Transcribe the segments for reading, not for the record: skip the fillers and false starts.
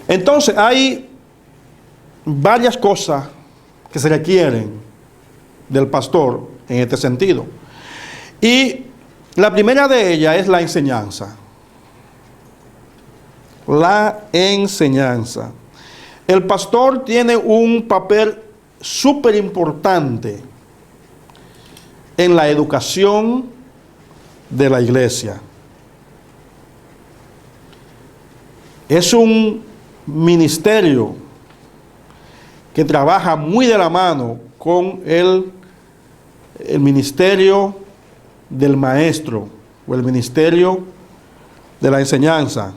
Entonces hay varias cosas que se requieren del pastor en este sentido. Y la primera de ellas es la enseñanza. La enseñanza. El pastor tiene un papel súper importante en la educación de la iglesia. Es un ministerio que trabaja muy de la mano con el ministerio del maestro o el ministerio de la enseñanza.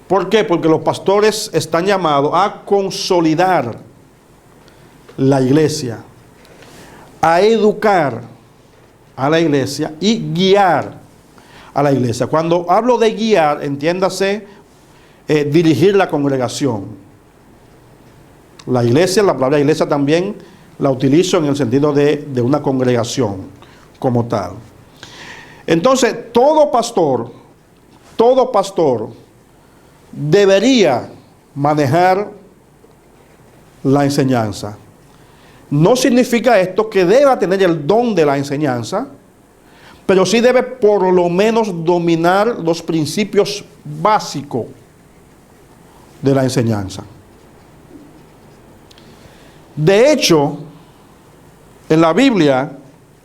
¿Por qué? Porque los pastores están llamados a consolidar la iglesia, a educar a la iglesia y guiar a la iglesia. Cuando hablo de guiar, entiéndase dirigir la congregación. La iglesia, la palabra iglesia también la utilizo en el sentido de una congregación como tal. Entonces, todo pastor debería manejar la enseñanza. No significa esto que deba tener el don de la enseñanza, pero sí debe por lo menos dominar los principios básicos de la enseñanza. De hecho, en la Biblia,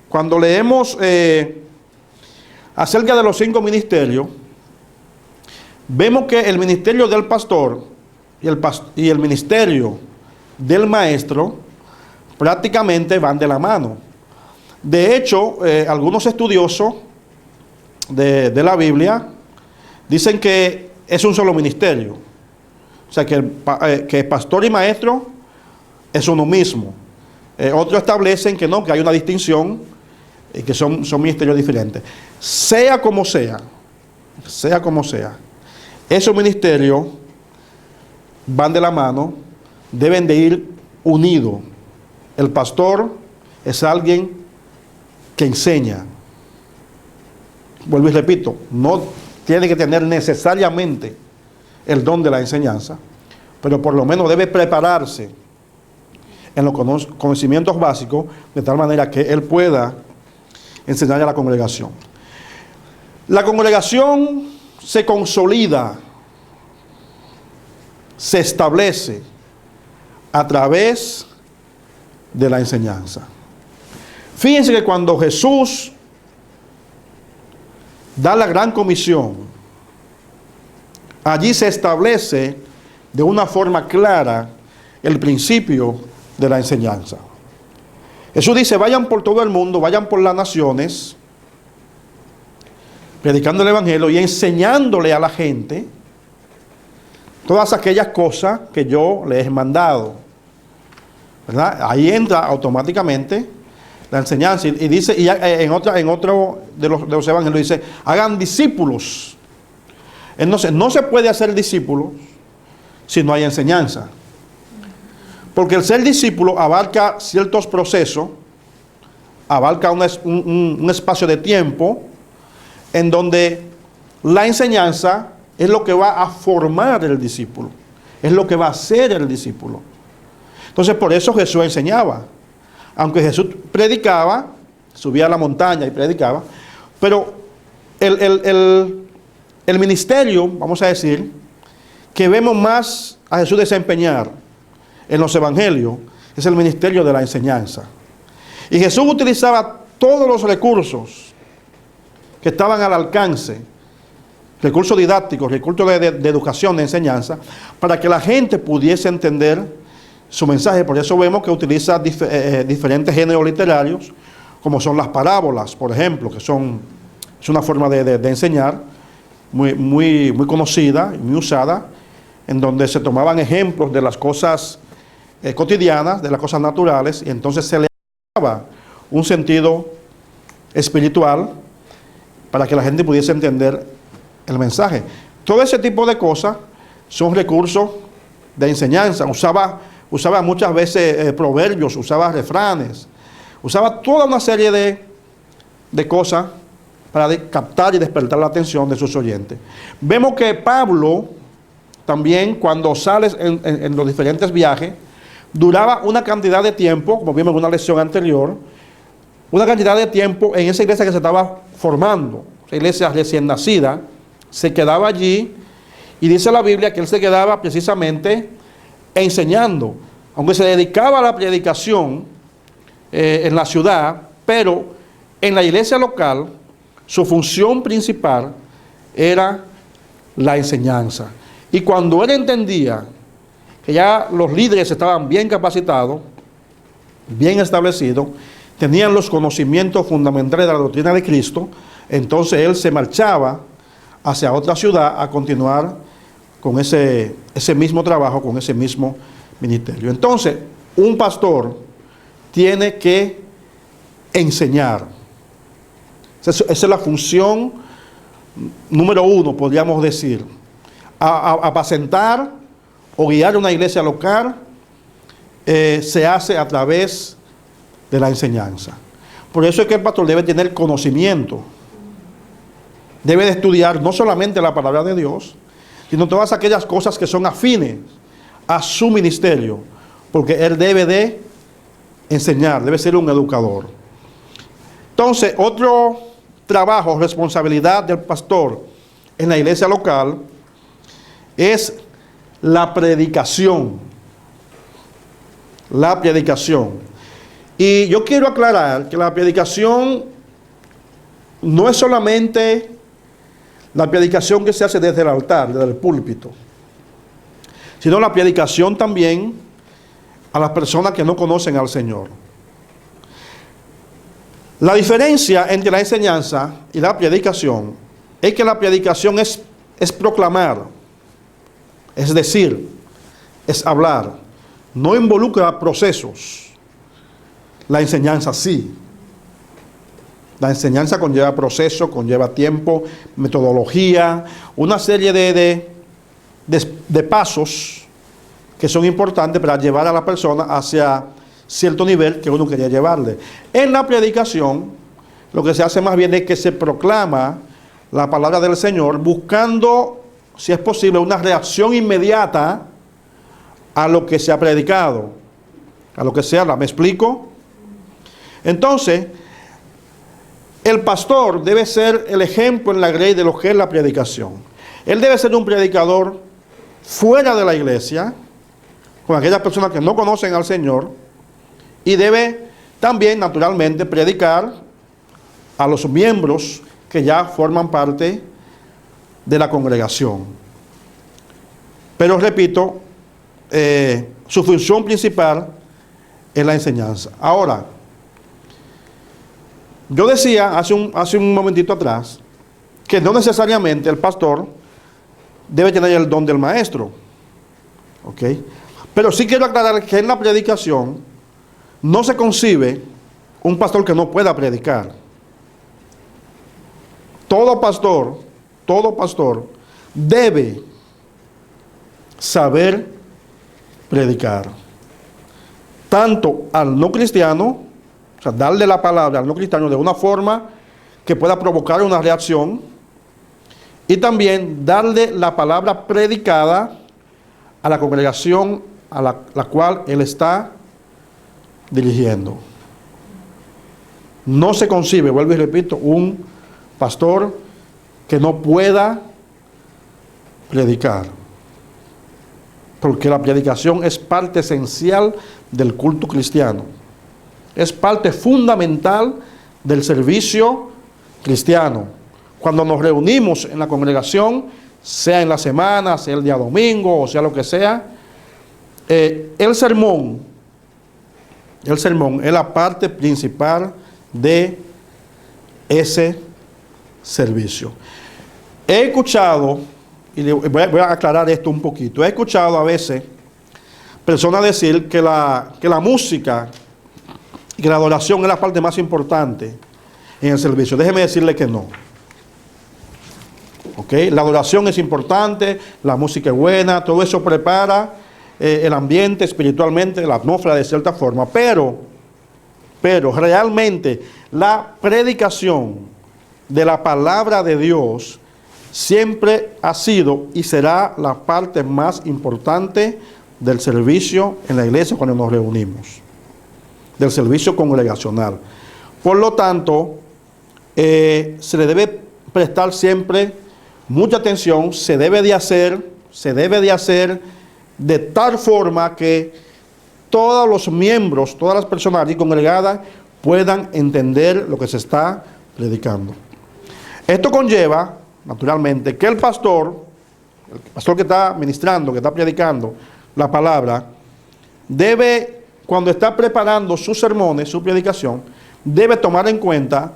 cuando leemos acerca de los 5 ministerios, vemos que el ministerio del pastor y el ministerio del maestro prácticamente van de la mano. De hecho, algunos estudiosos de la Biblia dicen que es un solo ministerio. O sea, que pastor y maestro es uno mismo. Otros establecen que no, que hay una distinción y que son ministerios diferentes. Sea como sea, esos ministerios van de la mano, deben de ir unidos. El pastor es alguien que enseña. Vuelvo y repito, no tiene que tener necesariamente el don de la enseñanza, pero por lo menos debe prepararse en los conocimientos básicos, de tal manera que él pueda enseñar a la congregación. La congregación se consolida, se establece a través de la enseñanza. Fíjense que cuando Jesús da la gran comisión, allí se establece de una forma clara el principio de la enseñanza. Jesús dice: vayan por todo el mundo, vayan por las naciones, predicando el evangelio y enseñándole a la gente todas aquellas cosas que yo les he mandado. ¿Verdad? Ahí entra automáticamente la enseñanza. Y dice, y en otro de los evangelios dice: hagan discípulos. Entonces, no se puede hacer discípulos si no hay enseñanza. Porque el ser discípulo abarca ciertos procesos, abarca un espacio de tiempo en donde la enseñanza es lo que va a formar el discípulo, es lo que va a hacer el discípulo. Entonces, por eso Jesús enseñaba. Aunque Jesús predicaba, subía a la montaña y predicaba, pero el ministerio, vamos a decir, que vemos más a Jesús desempeñar en los evangelios, es el ministerio de la enseñanza. Y Jesús utilizaba todos los recursos que estaban al alcance, recursos didácticos, recursos de educación, de enseñanza, para que la gente pudiese entender su mensaje. Por eso vemos que utiliza diferentes géneros literarios, como son las parábolas, por ejemplo, que es una forma de enseñar muy conocida y muy usada, en donde se tomaban ejemplos de las cosas cotidianas, de las cosas naturales, y entonces se le daba un sentido espiritual para que la gente pudiese entender el mensaje. Todo ese tipo de cosas son recursos de enseñanza. Usaba muchas veces proverbios, usaba refranes, usaba toda una serie de cosas para captar y despertar la atención de sus oyentes. Vemos que Pablo también cuando sales en los diferentes viajes, duraba una cantidad de tiempo, como vimos en una lección anterior, una cantidad de tiempo en esa iglesia que se estaba formando, esa iglesia recién nacida, se quedaba allí, y dice la Biblia que él se quedaba precisamente enseñando, aunque se dedicaba a la predicación en la ciudad, pero en la iglesia local su función principal era la enseñanza. Y cuando él entendía que ya los líderes estaban bien capacitados, bien establecidos, tenían los conocimientos fundamentales de la doctrina de Cristo, entonces él se marchaba hacia otra ciudad a continuar con ese mismo trabajo, con ese mismo ministerio. Entonces, un pastor tiene que enseñar. Esa es la función número uno, podríamos decir. Apacentar o guiar una iglesia local se hace a través de la enseñanza. Por eso es que el pastor debe tener conocimiento. Debe de estudiar no solamente la palabra de Dios, sino todas aquellas cosas que son afines a su ministerio, porque él debe de enseñar, debe ser un educador. Entonces, otro trabajo, responsabilidad del pastor en la iglesia local es la predicación. La predicación. Y yo quiero aclarar que la predicación no es solamente la predicación que se hace desde el altar, desde el púlpito, sino la predicación también a las personas que no conocen al Señor. La diferencia entre la enseñanza y la predicación es que la predicación es proclamar, es decir, es hablar, no involucra procesos. La enseñanza sí. La enseñanza conlleva proceso, conlleva tiempo, metodología, una serie de pasos que son importantes para llevar a la persona hacia cierto nivel que uno quería llevarle. En la predicación, lo que se hace más bien es que se proclama la palabra del Señor, buscando, si es posible, una reacción inmediata a lo que se ha predicado, a lo que se habla. ¿Me explico? Entonces, el pastor debe ser el ejemplo en la grey de lo que es la predicación. Él debe ser un predicador fuera de la iglesia, con aquellas personas que no conocen al Señor, y debe también, naturalmente, predicar a los miembros que ya forman parte de la congregación. Pero repito, su función principal es la enseñanza. Ahora, yo decía hace un momentito atrás que no necesariamente el pastor debe tener el don del maestro, ¿ok? Pero sí quiero aclarar que en la predicación no se concibe un pastor que no pueda predicar. Todo pastor debe saber predicar, tanto al no cristiano, o sea, darle la palabra al no cristiano de una forma que pueda provocar una reacción, y también darle la palabra predicada a la congregación a la cual él está dirigiendo. No se concibe, vuelvo y repito, un pastor que no pueda predicar, porque la predicación es parte esencial del culto cristiano, es parte fundamental del servicio cristiano. Cuando nos reunimos en la congregación, sea en la semana, sea el día domingo, o sea lo que sea, el sermón es la parte principal de ese servicio. He escuchado, y voy a aclarar esto un poquito, he escuchado a veces personas decir que la música y que la adoración es la parte más importante en el servicio. Déjeme decirle que no. ¿Okay? La adoración es importante, la música es buena, todo eso prepara el ambiente espiritualmente, la atmósfera de cierta forma, pero realmente la predicación de la palabra de Dios siempre ha sido y será la parte más importante del servicio en la iglesia cuando nos reunimos, del servicio congregacional. Por lo tanto, se le debe prestar siempre mucha atención, se debe de hacer de tal forma que todos los miembros, todas las personas aquí congregadas puedan entender lo que se está predicando. Esto conlleva, naturalmente, que el pastor que está ministrando, que está predicando la palabra, debe, cuando está preparando sus sermones, su predicación, debe tomar en cuenta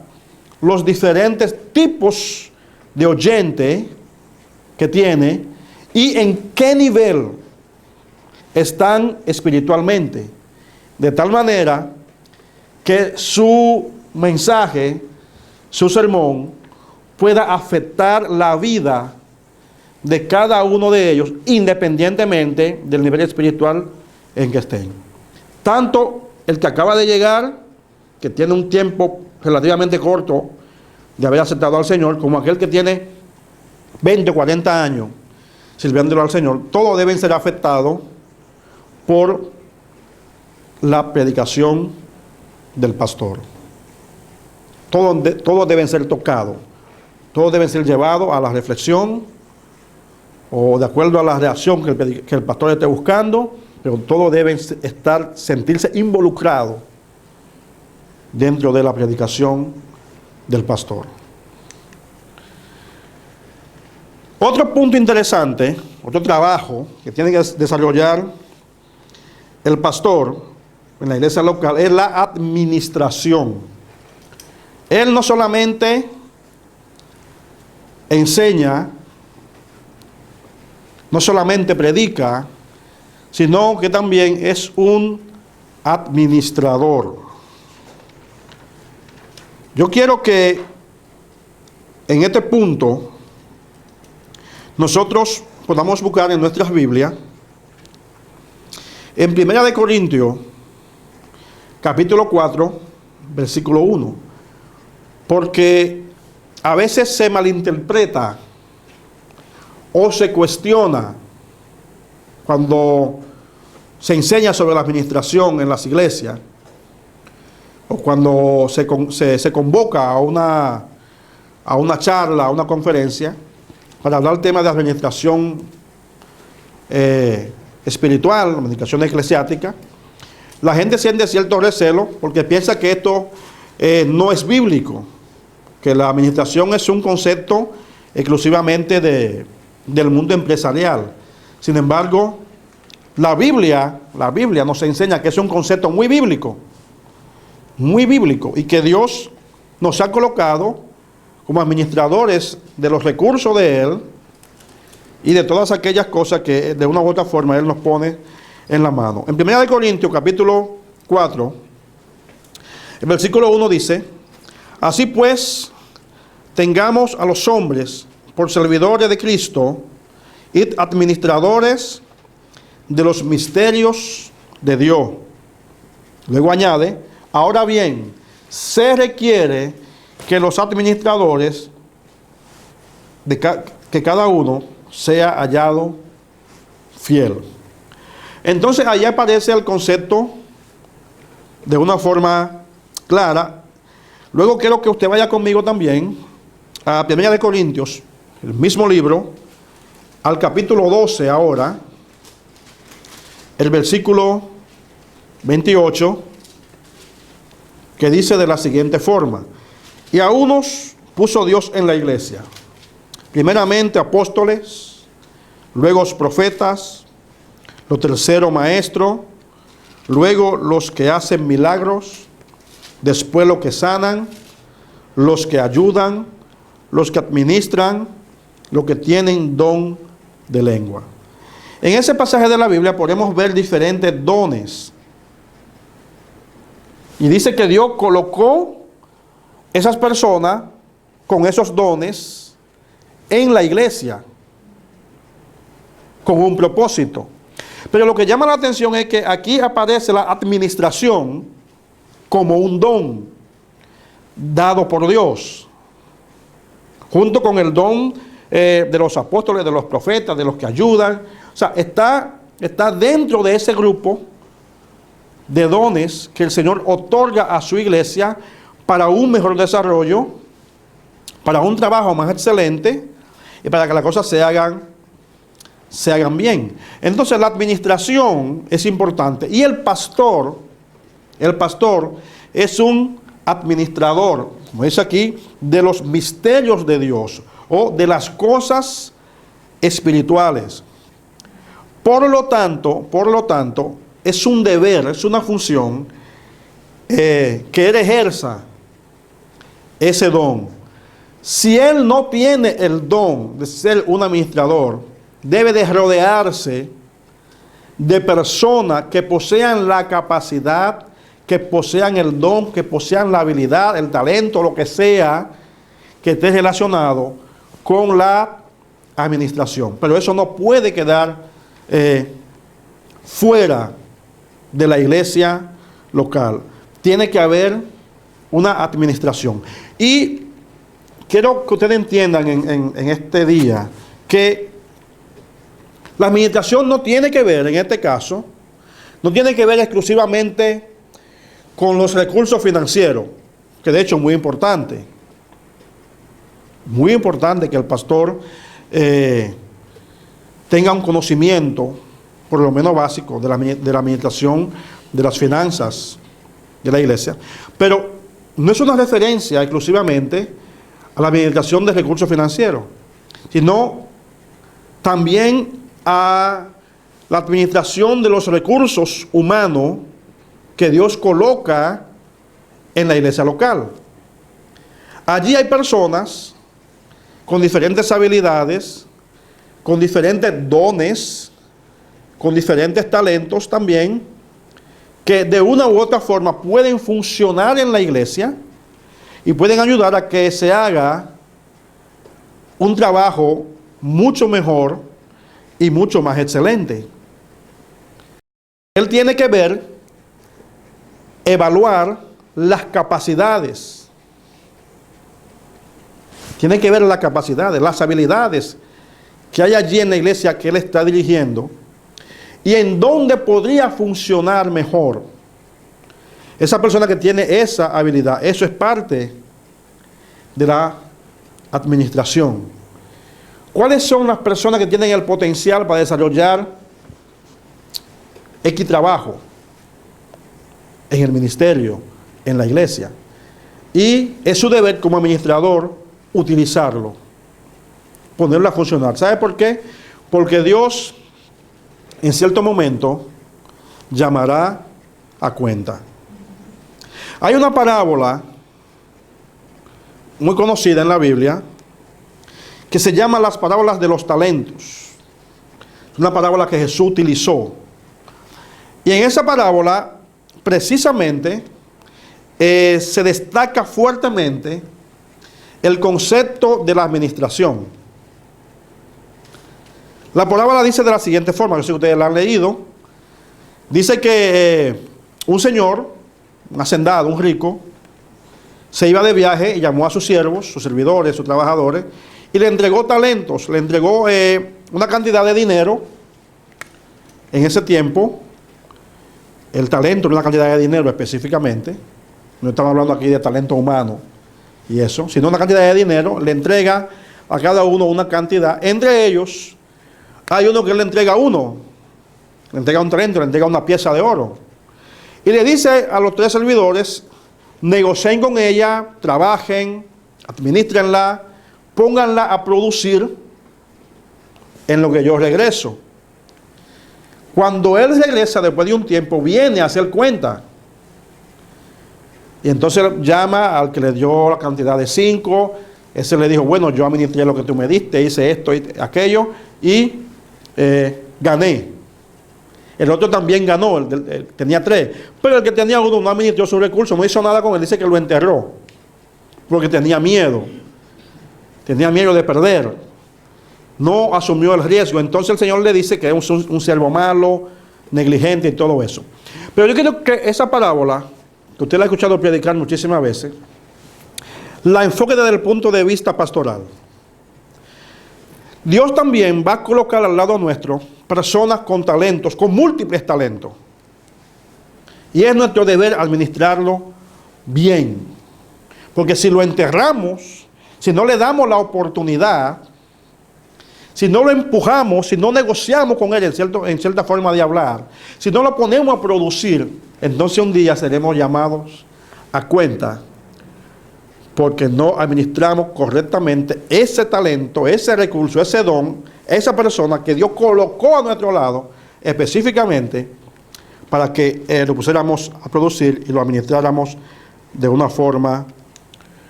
los diferentes tipos de oyente que tiene y en qué nivel están espiritualmente, de tal manera que su mensaje, su sermón, pueda afectar la vida de cada uno de ellos, independientemente del nivel espiritual en que estén. Tanto el que acaba de llegar, que tiene un tiempo relativamente corto de haber aceptado al Señor, como aquel que tiene 20 o 40 años sirviéndolo al Señor, todos deben ser afectados por la predicación del pastor. Todos deben ser tocados, todos deben ser llevados a la reflexión o de acuerdo a la reacción que el pastor esté buscando, pero todos deben sentirse involucrados dentro de la predicación del pastor. Otro punto interesante, otro trabajo que tiene que desarrollar el pastor en la iglesia local es la administración. Él no solamente enseña, no solamente predica, sino que también es un administrador. Yo quiero que en este punto nosotros podamos buscar en nuestras Biblias, en 1 Corintios, capítulo 4, versículo 1, porque a veces se malinterpreta o se cuestiona cuando se enseña sobre la administración en las iglesias, o cuando se convoca a una charla, a una conferencia, para hablar del tema de administración espiritual, administración eclesiástica. La gente siente cierto recelo porque piensa que esto no es bíblico, que la administración es un concepto exclusivamente del mundo empresarial. Sin embargo, la Biblia nos enseña que es un concepto muy bíblico, y que Dios nos ha colocado como administradores de los recursos de Él y de todas aquellas cosas que de una u otra forma Él nos pone en la mano. En 1 Corintios capítulo 4, el versículo 1 dice: así pues, tengamos a los hombres por servidores de Cristo y administradores de los misterios de Dios. Luego añade: ahora bien, se requiere que los administradores, que cada uno sea hallado fiel. Entonces ahí aparece el concepto de una forma clara. Luego quiero que usted vaya conmigo también a 1 Corintios, el mismo libro, al capítulo 12 ahora, el versículo 28, que dice de la siguiente forma: y a unos puso Dios en la iglesia, primeramente apóstoles, luego profetas, los terceros maestros, luego los que hacen milagros, después los que sanan, los que ayudan, los que administran, los que tienen don de lengua. En ese pasaje de la Biblia podemos ver diferentes dones. Y dice que Dios colocó esas personas con esos dones en la iglesia con un propósito. Pero lo que llama la atención es que aquí aparece la administración como un don dado por Dios, junto con el don de los apóstoles, de los profetas, de los que ayudan. O sea, está dentro de ese grupo de dones que el Señor otorga a su iglesia para un mejor desarrollo, para un trabajo más excelente y para que las cosas se hagan bien. Entonces la administración es importante y el pastor es un administrador, como dice aquí, de los misterios de Dios o de las cosas espirituales. Por lo tanto, es un deber, es una función que él ejerza ese don. Si él no tiene el don de ser un administrador, debe de rodearse de personas que posean la capacidad, que posean el don, que posean la habilidad, el talento, lo que sea que esté relacionado con la administración. Pero eso no puede quedar fuera de la iglesia local. Tiene que haber una administración. Y quiero que ustedes entiendan en este día que la administración no tiene que ver, en este caso, no tiene que ver exclusivamente con los recursos financieros, que de hecho es muy importante. Muy importante que el pastor tenga un conocimiento, por lo menos básico, de la administración de las finanzas de la iglesia. Pero no es una referencia exclusivamente a la administración de recursos financieros, sino también a la administración de los recursos humanos que Dios coloca en la iglesia local. Allí hay personas con diferentes habilidades, con diferentes dones, con diferentes talentos también, que de una u otra forma pueden funcionar en la iglesia y pueden ayudar a que se haga un trabajo mucho mejor y mucho más excelente. Él tiene que evaluar las capacidades. Tiene que ver las capacidades, las habilidades que hay allí en la iglesia que él está dirigiendo y en dónde podría funcionar mejor. Esa persona que tiene esa habilidad, eso es parte de la administración. ¿Cuáles son las personas que tienen el potencial para desarrollar X trabajo en el ministerio, en la iglesia? Y es su deber como administrador utilizarlo, ponerlo a funcionar. ¿Sabe por qué? Porque Dios en cierto momento llamará a cuenta. Hay una parábola muy conocida en la Biblia que se llama las parábolas de los talentos. Es una parábola que Jesús utilizó. Y en esa parábola, precisamente, se destaca fuertemente el concepto de la administración. La parábola dice de la siguiente forma, no sé si ustedes la han leído. Dice que un señor, un hacendado, un rico, se iba de viaje y llamó a sus siervos, sus servidores, sus trabajadores, y le entregó talentos, le entregó una cantidad de dinero. En ese tiempo, el talento era una cantidad de dinero específicamente. No estamos hablando aquí de talento humano y eso, sino una cantidad de dinero. Le entrega a cada uno una cantidad. Entre ellos, hay uno que le entrega un talento, le entrega una pieza de oro. Y le dice a los 3 servidores, negocien con ella, trabajen, administrenla, pónganla a producir en lo que yo regreso. Cuando él regresa después de un tiempo, viene a hacer cuenta. Y entonces llama al que le dio la cantidad de 5. Ese le dijo, bueno, yo administré lo que tú me diste, hice esto y aquello, y gané. El otro también ganó, tenía 3. Pero el que tenía 1 no administró sus recursos, no hizo nada con él, dice que lo enterró. Porque tenía miedo. Tenía miedo de perder. No asumió el riesgo. Entonces el Señor le dice que es un siervo malo, negligente y todo eso. Pero yo quiero que esa parábola, que usted la ha escuchado predicar muchísimas veces, la enfoque desde el punto de vista pastoral. Dios también va a colocar al lado nuestro personas con talentos, con múltiples talentos. Y es nuestro deber administrarlo bien. Porque si lo enterramos, si no le damos la oportunidad, si no lo empujamos, si no negociamos con él en cierta forma de hablar, si no lo ponemos a producir, entonces un día seremos llamados a cuenta porque no administramos correctamente ese talento, ese recurso, ese don, esa persona que Dios colocó a nuestro lado específicamente para que lo pusiéramos a producir y lo administráramos de una forma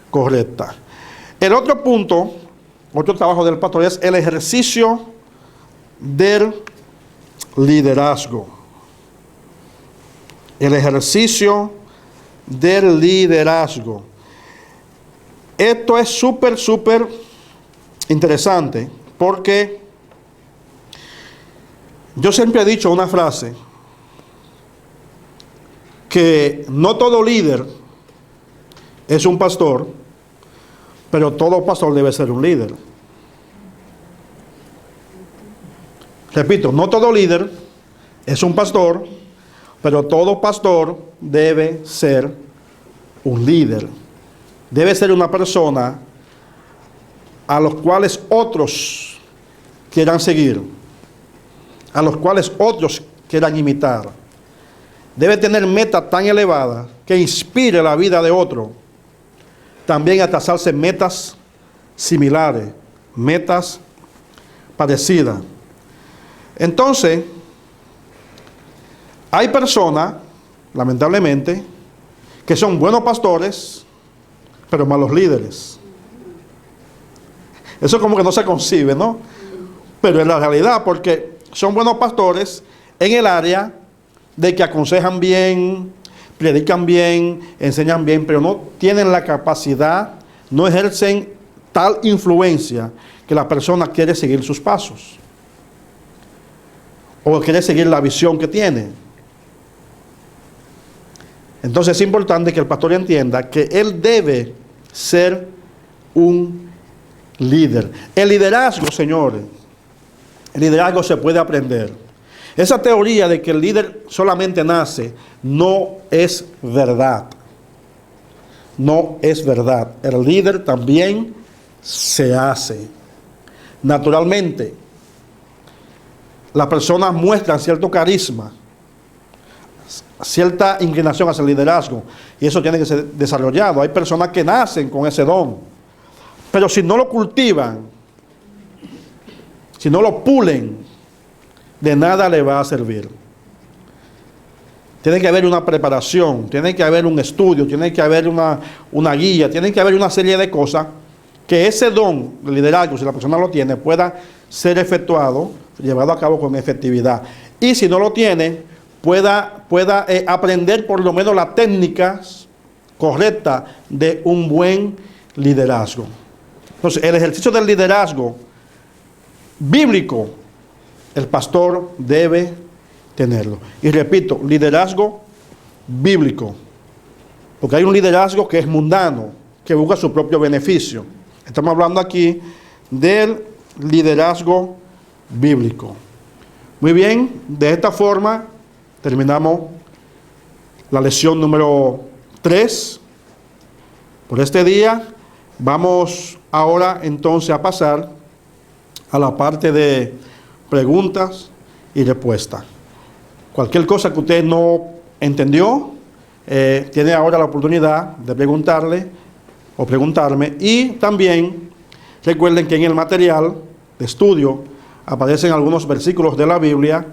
correcta. El otro punto, otro trabajo del pastor es el ejercicio del liderazgo. El ejercicio del liderazgo. Esto es súper interesante porque yo siempre he dicho una frase que no todo líder es un pastor, pero todo pastor debe ser un líder. Repito, no todo líder es un pastor, pero todo pastor debe ser un líder. Debe ser una persona a los cuales otros quieran seguir, a los cuales otros quieran imitar. Debe tener metas tan elevadas que inspire la vida de otro. También a trazarse metas similares, metas parecidas. Entonces, hay personas, lamentablemente, que son buenos pastores, pero malos líderes. Eso como que no se concibe, ¿no? Pero es la realidad, porque son buenos pastores en el área de que aconsejan bien, predican bien, enseñan bien, pero no tienen la capacidad, no ejercen tal influencia que la persona quiere seguir sus pasos o quiere seguir la visión que tiene. Entonces es importante que el pastor entienda que él debe ser un líder. El liderazgo, señores, el liderazgo se puede aprender. Esa teoría de que el líder solamente nace no es verdad. No es verdad. El líder también se hace. Naturalmente, las personas muestran cierto carisma, cierta inclinación hacia el liderazgo, y eso tiene que ser desarrollado. Hay personas que nacen con ese don, pero si no lo cultivan, si no lo pulen, de nada le va a servir. Tiene que haber una preparación, tiene que haber un estudio, tiene que haber una guía, tiene que haber una serie de cosas que ese don de liderazgo, si la persona lo tiene, pueda ser efectuado, llevado a cabo con efectividad. Y si no lo tiene, pueda aprender por lo menos las técnicas correctas de un buen liderazgo. Entonces, el ejercicio del liderazgo bíblico, el pastor debe tenerlo. Y repito, liderazgo bíblico. Porque hay un liderazgo que es mundano, que busca su propio beneficio. Estamos hablando aquí del liderazgo bíblico. Muy bien, de esta forma terminamos la lección número 3 por este día. Vamos ahora entonces a pasar a la parte de preguntas y respuestas. Cualquier cosa que usted no entendió, tiene ahora la oportunidad de preguntarle o preguntarme. Y también recuerden que en el material de estudio aparecen algunos versículos de la Biblia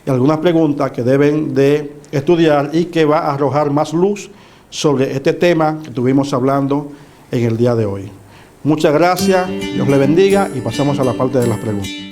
y algunas preguntas que deben de estudiar y que va a arrojar más luz sobre este tema que estuvimos hablando en el día de hoy. Muchas gracias, Dios le bendiga y pasamos a la parte de las preguntas.